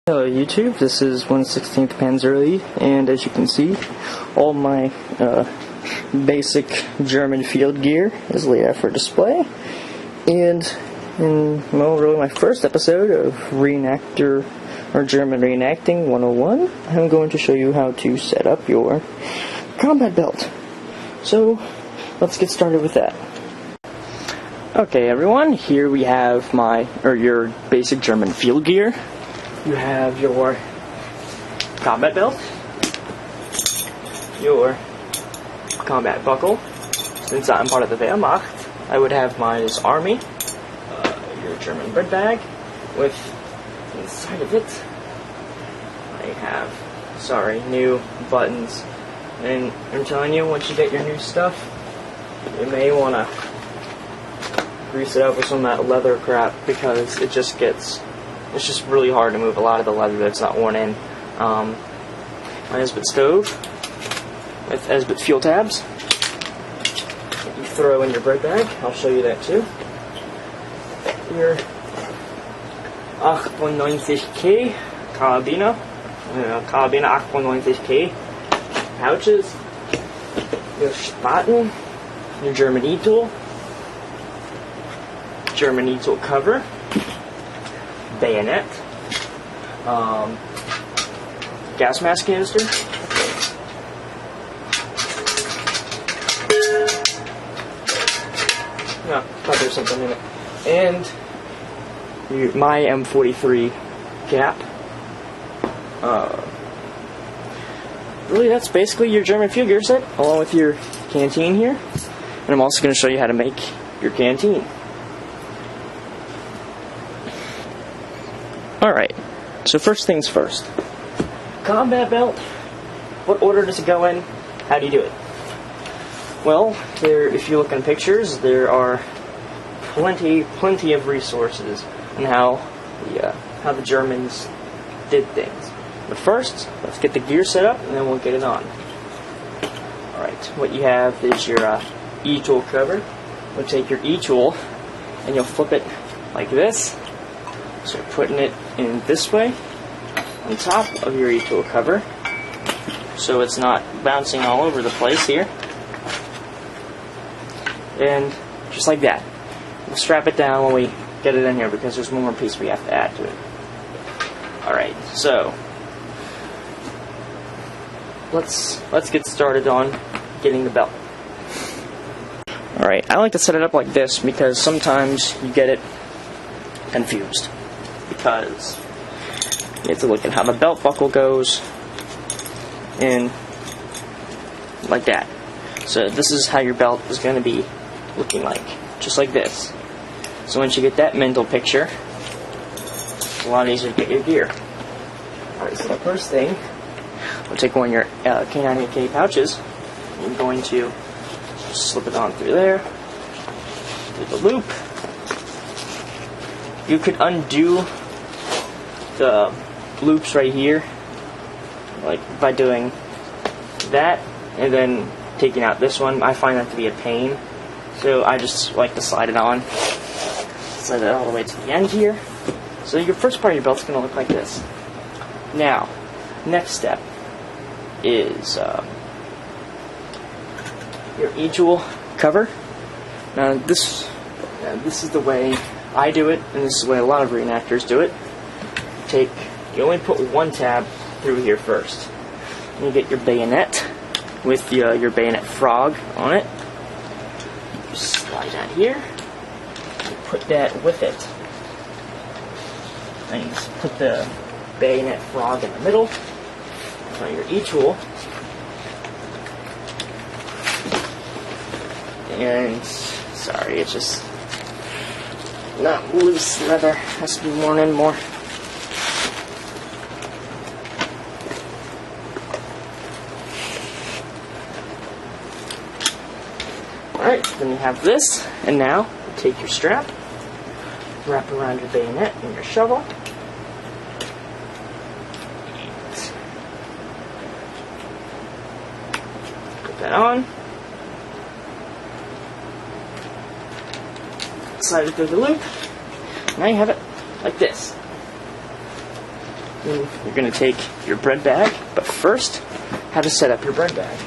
Hello YouTube, this is 1/16th Panzerli, and as you can see, all my basic German field gear is laid out for display. And in, really my first episode of Reenactor, or German Reenacting 101, I'm going to show you how to set up your combat belt. So, let's get started with that. Okay everyone, here we have your basic German field gear. You have your combat belt, your combat buckle. Since I'm part of the Wehrmacht, I would have my army, your German bread bag, with inside of it, I have, new buttons. And I'm telling you, once you get your new stuff, you may want to grease it up with some of that leather crap, because it's just really hard to move a lot of the leather that's not worn in. My Esbit stove with Esbit fuel tabs that you throw in your bread bag. I'll show you that too. Your 98K Karabiner, Karabiner 98K pouches, your Spaten, your German E-tool, German E-tool cover, bayonet, gas mask canister, no, thought there's something in it, and my M43 cap. Really, that's basically your German field gear set, along with your canteen here, and I'm also going to show you how to make your canteen. Alright, so first things first. Combat belt, what order does it go in? How do you do it? Well, if you look in pictures, there are plenty of resources on how the Germans did things. But first, let's get the gear set up and then we'll get it on. Alright, what you have is your E-tool cover. You'll take your E-tool and you'll flip it like this. So putting it in this way on top of your E-tool cover, so it's not bouncing all over the place here. And just like that. We'll strap it down when we get it in here, because there's one more piece we have to add to it. Alright, so let's get started on getting the belt. Alright, I like to set it up like this because sometimes you get it confused. Because you have to look at how the belt buckle goes, and like that. So this is how your belt is going to be looking like, just like this. So once you get that mental picture, it's a lot easier to get your gear. Alright, so the first thing, we'll take one of your K98K pouches. You're going to slip it on through there, through the loop. You could undo the loops right here, like by doing that and then taking out this one. I find that to be a pain, so I just like to slide it on, slide it all the way to the end here. So your first part of your belt's going to look like this. Now, next step is your E-tool cover. Now this is the way I do it, and this is the way a lot of reenactors do it. You only put one tab through here first. And you get your bayonet with your bayonet frog on it. Just slide that here. And put that with it. And you just put the bayonet frog in the middle. Now your E-tool. And sorry, it's just not loose leather. Has to be worn in more. Alright, then you have this, and now you take your strap, wrap around your bayonet and your shovel, put that on, slide it through the loop. Now you have it like this. Then you're going to take your bread bag, but first, how to set up your bread bag.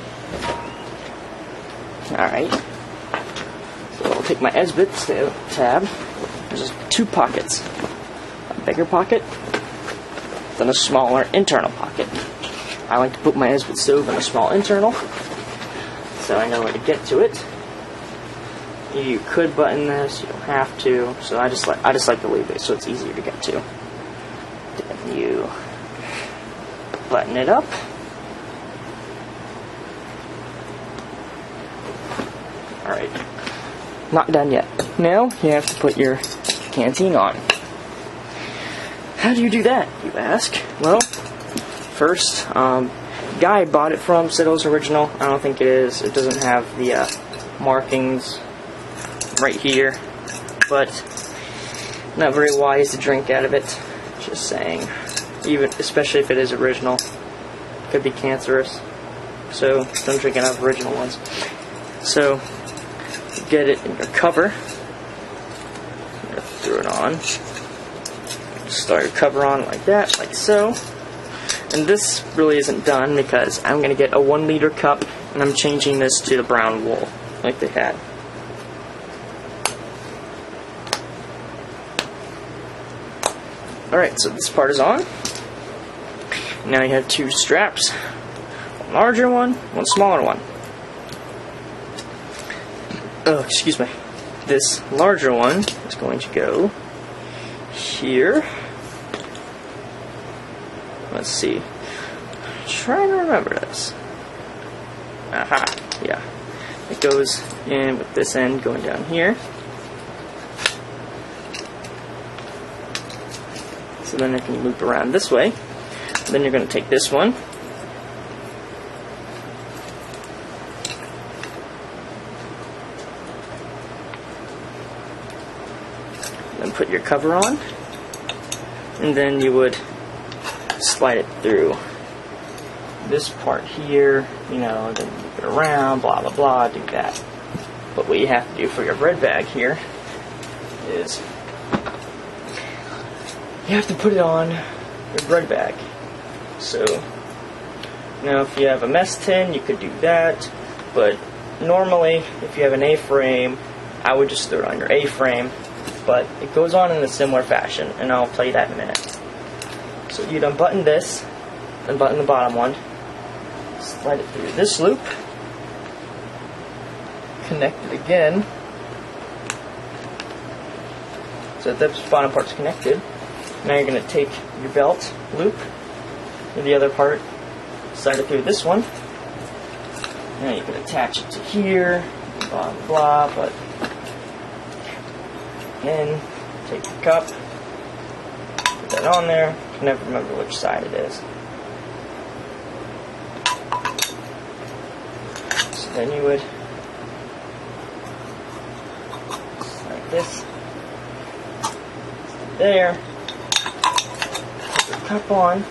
Alright, so I'll take my Esbit tab. There's just 2 pockets. A bigger pocket, then a smaller internal pocket. I like to put my Esbit stove in a small internal, so I know where to get to it. You could button this, you don't have to, so I just like to leave it so it's easier to get to. Then you button it up. Alright, not done yet. Now you have to put your canteen on. How do you do that, you ask? Well, first, guy I bought it from said it was original. I don't think it is. It doesn't have the markings right here, but not very wise to drink out of it. Just saying. Even, especially if it is original, it could be cancerous. So don't drink out of original ones. So get it in your cover. Throw it on. Start your cover on like that, like so. And this really isn't done because I'm going to get a 1 liter cup and I'm changing this to the brown wool like they had. Alright, so this part is on. Now you have 2 straps. One larger one, one smaller one. Oh, excuse me. This larger one is going to go here. Let's see. I'm trying to remember this. Aha, yeah. It goes in with this end going down here. So then it can loop around this way. Then you're going to take this one. Then put your cover on. And then you would slide it through this part here, you know, then move it around, blah blah blah, do that. But what you have to do for your bread bag here is you have to put it on your bread bag. So now if you have a mess tin, you could do that, but normally if you have an A-frame, I would just throw it on your A-frame, but it goes on in a similar fashion, and I'll tell you that in a minute. So you'd unbutton this, unbutton the bottom one, slide it through this loop, connect it again, so that the bottom part's connected. Now you're going to take your belt loop, and the other part, slide it through this one. Now you can attach it to here, blah blah, but again, take the cup, put that on there. I never remember which side it is. So then you would, just like this, there, put your cup on,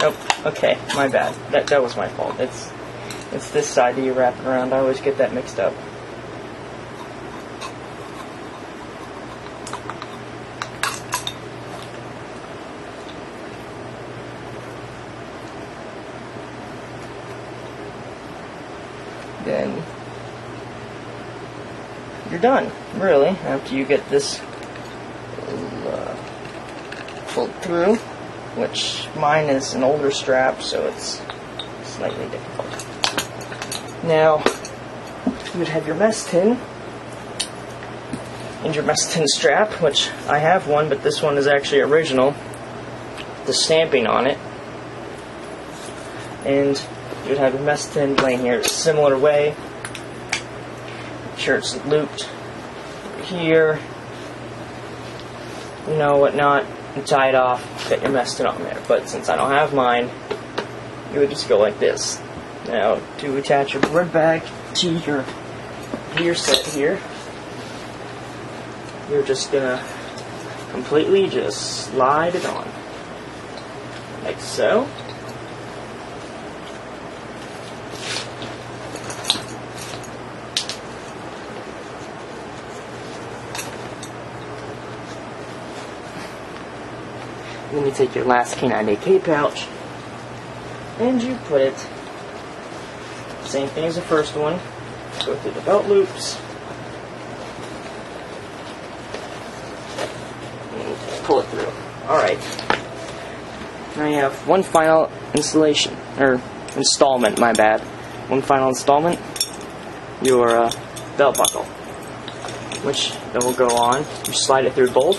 nope, okay, my bad, that was my fault. It's this side that you wrap it around. I always get that mixed up. Then you're done, really, after you get this pulled through, which mine is an older strap, so it's slightly difficult. Now, you would have your mess tin and your mess tin strap, which I have one, but this one is actually original. The stamping on it. And you'd have your mess tin laying here a similar way. Make sure it's looped here, you know, whatnot, and tie it off, get your mess tin on there. But since I don't have mine, you would just go like this. Now, to attach your bread bag to your gear set here, you're just gonna completely just slide it on, like so. Then you take your last K9AK pouch and you put it, same thing as the first one, go through the belt loops, and pull it through. Alright, now you have one final installation, or installment, my bad. One final installment, your belt buckle, which then will go on. You slide it through both,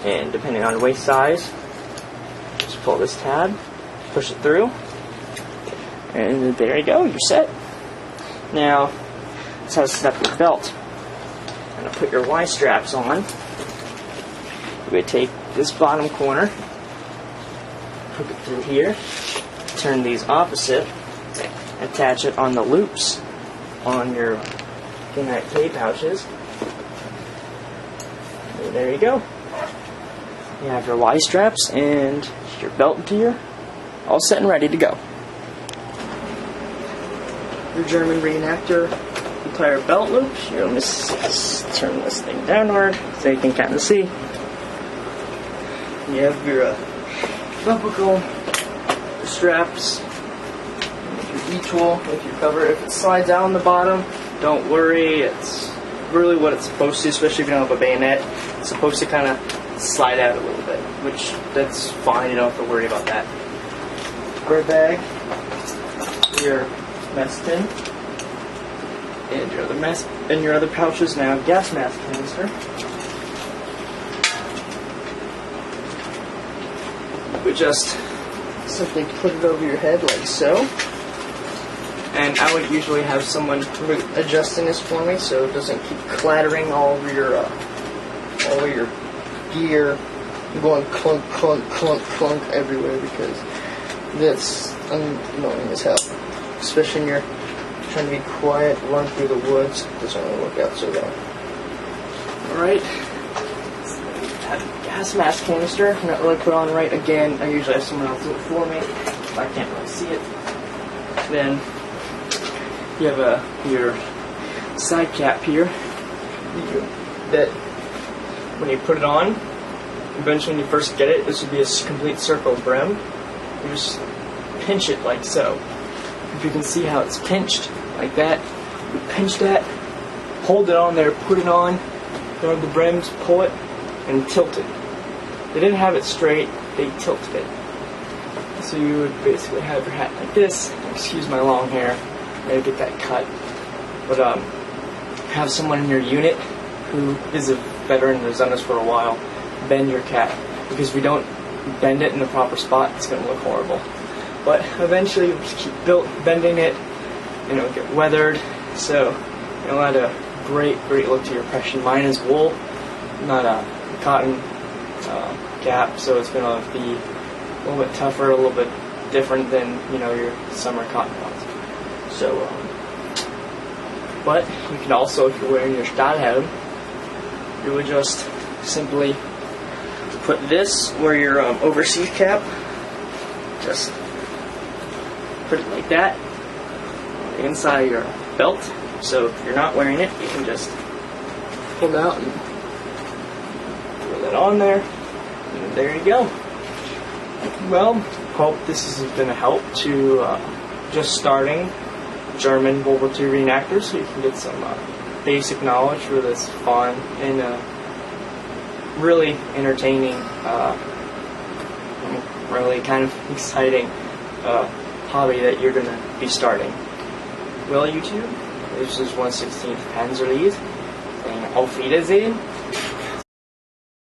and depending on waist size, just pull this tab, push it through, and there you go, you're set. Now, that's how to set up your belt. I'm going to put your Y straps on. You're going to take this bottom corner, hook it through here, turn these opposite, attach it on the loops on your K9AK pouches. And there you go. You have your Y straps and your belt gear all set and ready to go. Your German Reenactor entire belt loops. You're going to turn this thing downward so you can kind of see. You have your belt buckle, straps, your E-tool with your cover. If it slides out on the bottom, don't worry. It's really what it's supposed to, especially if you don't have a bayonet. It's supposed to kind of slide out a little bit, which that's fine. You don't have to worry about that. Bird bag, your mess tin, and your other pouches now. Gas mask canister. We just simply put it over your head like so. And I would usually have someone adjusting this for me so it doesn't keep clattering all over your gear, going clunk, clunk, clunk, clunk everywhere, because that's annoying as hell. Especially when you're trying to be quiet, run through the woods. It doesn't really work out so well. Alright. Gas mask canister. I'm not really put on right again. I usually have someone else do it for me if I can't really see it. Then you have your side cap here that when you put it on, eventually when you first get it, this would be a complete circle brim. You just pinch it like so. If you can see how it's pinched like that, you pinch that, hold it on there, put it on, grab the brims, pull it, and tilt it. They didn't have it straight, they tilted it. So you would basically have your hat like this. Excuse my long hair, I gotta get that cut. But have someone in your unit who is a veteran who's done this for a while bend your cap, because if you don't bend it in the proper spot, it's gonna look horrible. But eventually you just keep bending it, and it'll get weathered, so it'll add a great look to your impression. Mine is wool, not a cotton cap, so it's gonna be a little bit tougher, a little bit different than your summer cotton ones. So, but you can also, if you're wearing your Stahlhelm, you would just simply put this where your overseas cap, just put it like that on the inside of your belt. So if you're not wearing it, you can just pull it out and throw that on there, and there you go. Well, hope this has been a help to just starting German World War II reenactors, so you can get some basic knowledge for this fun and really entertaining, really kind of exciting hobby that you're going to be starting. Well, YouTube, this is 1/16th Panzer Lead saying Auf Wiedersehen.